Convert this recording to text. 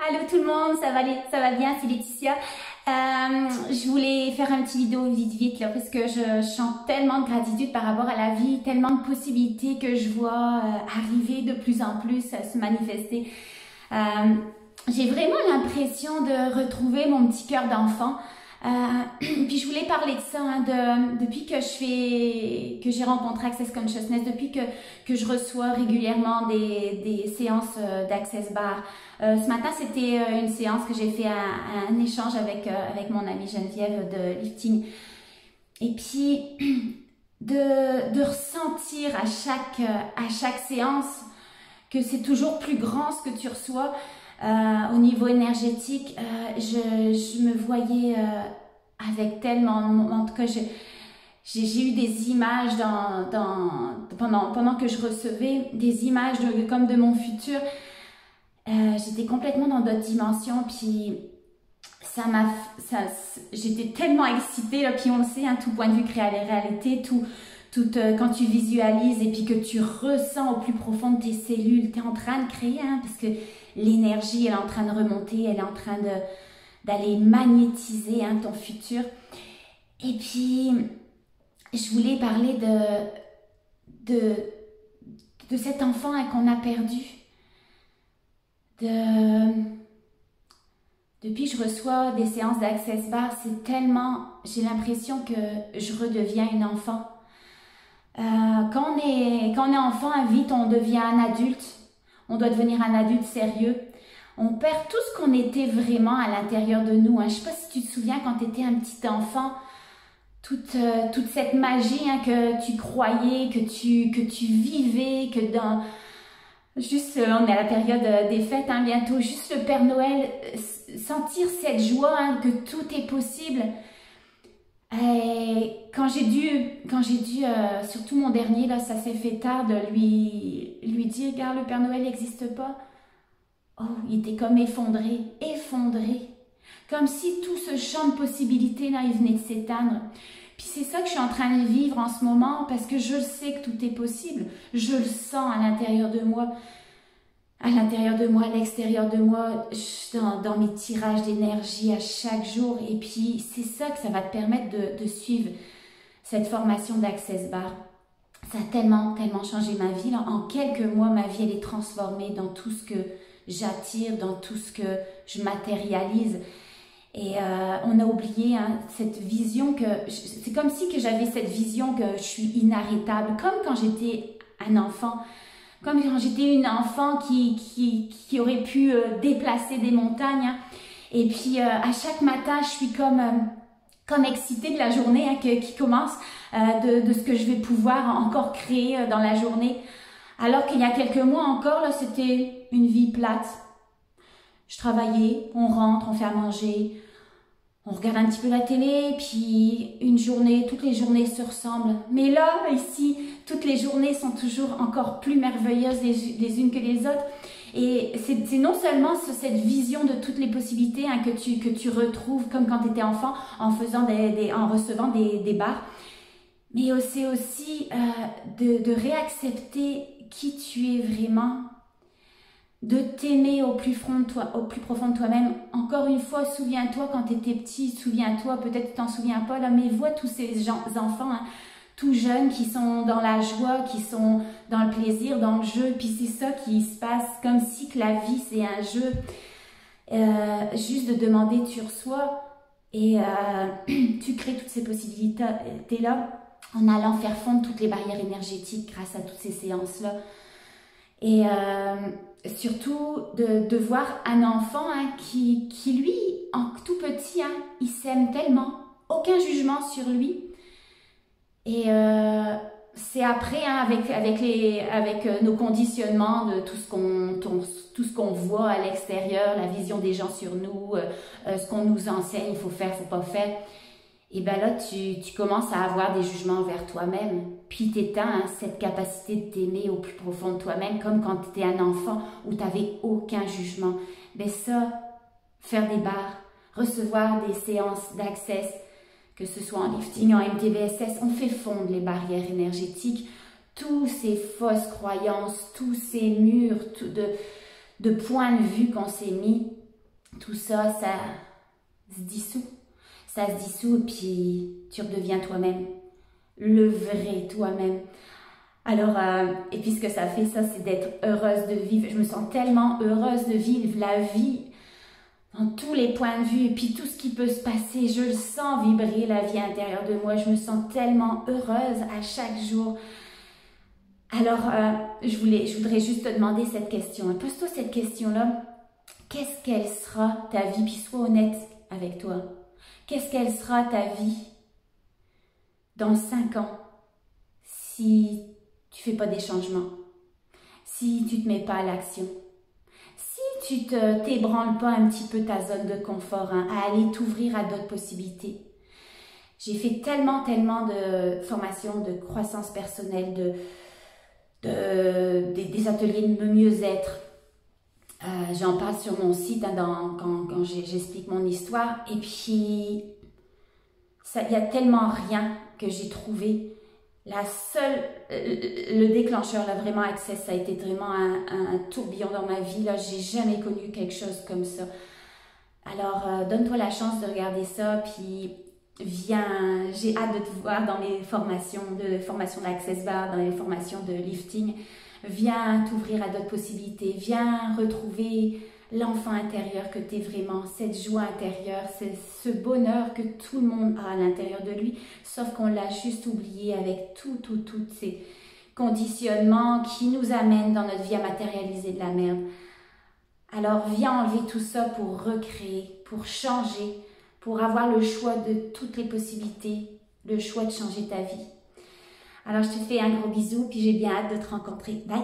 Allô tout le monde, ça va bien, c'est Laetitia. Je voulais faire un petit vidéo vite là parce que je sens tellement de gratitude par rapport à la vie, tellement de possibilités que je vois arriver de plus en plus à se manifester. J'ai vraiment l'impression de retrouver mon petit cœur d'enfant. Puis je voulais parler de ça depuis que j'ai rencontré Access Consciousness, depuis que je reçois régulièrement des séances d'Access Bar. Ce matin, c'était une séance que j'ai fait un échange avec mon amie Geneviève de lifting. Et puis de ressentir à chaque séance que c'est toujours plus grand ce que tu reçois. Au niveau énergétique, je me voyais avec tellement, en tout cas j'ai eu des images pendant que je recevais des images comme de mon futur. J'étais complètement dans d'autres dimensions, puis j'étais tellement excitée là, puis on le sait, hein, tout point de vue crée la réalité, quand tu visualises et puis que tu ressens au plus profond de tes cellules, tu es en train de créer, hein, parce que l'énergie, elle est en train de remonter, elle est en train d'aller magnétiser, hein, ton futur. Et puis, je voulais parler de cet enfant, hein, qu'on a perdu. Depuis que je reçois des séances d'Access Bar, c'est tellement, j'ai l'impression que je redeviens une enfant. Quand on est enfant, vite on devient un adulte. On doit devenir un adulte sérieux. On perd tout ce qu'on était vraiment à l'intérieur de nous. Hein. Je ne sais pas si tu te souviens quand tu étais un petit enfant, toute cette magie, hein, que tu croyais, que tu vivais, que dans... Juste, on est à la période des fêtes, hein, bientôt, juste le Père Noël, sentir cette joie, hein, que tout est possible. Et quand j'ai dû, surtout mon dernier, là, ça s'est fait tard, de lui dire, regarde, le Père Noël n'existe pas. Oh, il était comme effondré. Comme si tout ce champ de possibilités, là, il venait de s'éteindre. Puis c'est ça que je suis en train de vivre en ce moment, parce que je sais que tout est possible. Je le sens à l'intérieur de moi. À l'extérieur de moi, dans mes tirages d'énergie à chaque jour. Et puis, c'est ça que ça va te permettre de suivre cette formation d'Access Bar. Ça a tellement changé ma vie. Là. En quelques mois, ma vie, elle est transformée dans tout ce que j'attire, dans tout ce que je matérialise. Et on a oublié, hein, cette vision que... C'est comme si que j'avais cette vision que je suis inarrêtable, comme quand j'étais un enfant. Comme quand j'étais une enfant qui aurait pu déplacer des montagnes. Hein. Et puis, à chaque matin, je suis comme excitée de la journée, hein, qui commence, de ce que je vais pouvoir encore créer dans la journée. Alors qu'il y a quelques mois encore, là, c'était une vie plate. Je travaillais, on rentre, on fait à manger, on regarde un petit peu la télé, puis toutes les journées se ressemblent. Mais là, ici, toutes les journées sont toujours encore plus merveilleuses les unes que les autres. Et c'est non seulement cette vision de toutes les possibilités, hein, que tu retrouves comme quand tu étais enfant en recevant des bars, mais c'est aussi de réaccepter qui tu es vraiment, de t'aimer au plus profond de toi-même. Encore une fois, souviens-toi quand tu étais petit, souviens-toi, peut-être tu t'en souviens pas là, mais vois tous ces enfants, hein, tout jeunes, qui sont dans la joie, qui sont dans le plaisir, dans le jeu, puis c'est ça qui se passe, comme si que la vie c'est un jeu, juste de demander, tu reçois, et tu crées toutes ces possibilités-là, en allant faire fondre toutes les barrières énergétiques grâce à toutes ces séances-là. Et surtout de voir un enfant, hein, qui lui, en tout petit, hein, il s'aime tellement, aucun jugement sur lui. Et c'est après, hein, avec nos conditionnements de tout ce qu'on voit à l'extérieur, la vision des gens sur nous, ce qu'on nous enseigne, il faut faire, faut pas faire. Et bien là, tu commences à avoir des jugements envers toi-même. Puis tu éteins, hein, cette capacité de t'aimer au plus profond de toi-même, comme quand tu étais un enfant où tu n'avais aucun jugement. Mais ça, faire des bars, recevoir des séances d'access, que ce soit en lifting, en MTBSS, on fait fondre les barrières énergétiques, tous ces fausses croyances, tous ces murs de points de vue qu'on s'est mis. tout ça, ça se dissout. Ça se dissout et puis tu redeviens toi-même, le vrai toi-même. Alors, et puis ce que ça fait, ça, c'est d'être heureuse de vivre. Je me sens tellement heureuse de vivre la vie dans tous les points de vue et puis tout ce qui peut se passer. Je le sens vibrer la vie intérieure de moi. Je me sens tellement heureuse à chaque jour. Alors, je voudrais juste te demander cette question. Pose-toi cette question-là. Qu'est-ce qu'elle sera ta vie? Puis sois honnête avec toi. Qu'est-ce qu'elle sera ta vie dans 5 ans si tu fais pas des changements, si tu te mets pas à l'action, si tu t'ébranles pas un petit peu ta zone de confort, hein, à aller t'ouvrir à d'autres possibilités. J'ai fait tellement de formations de croissance personnelle, des ateliers de mieux-être. J'en parle sur mon site hein, quand j'explique mon histoire. Et puis, il y a tellement rien que j'ai trouvé. Le déclencheur, là, vraiment Access, ça a été vraiment un tourbillon dans ma vie. Là, j'ai jamais connu quelque chose comme ça. Alors, donne-toi la chance de regarder ça, puis viens, j'ai hâte de te voir dans les formations d'Access Bar, dans les formations de lifting. Viens t'ouvrir à d'autres possibilités, viens retrouver l'enfant intérieur que tu es vraiment, cette joie intérieure, ce bonheur que tout le monde a à l'intérieur de lui, sauf qu'on l'a juste oublié avec tous ces conditionnements qui nous amènent dans notre vie à matérialiser de la merde. Alors viens enlever tout ça pour recréer, pour changer, pour avoir le choix de toutes les possibilités, le choix de changer ta vie. Alors, je te fais un gros bisou, puis j'ai bien hâte de te rencontrer. Bye!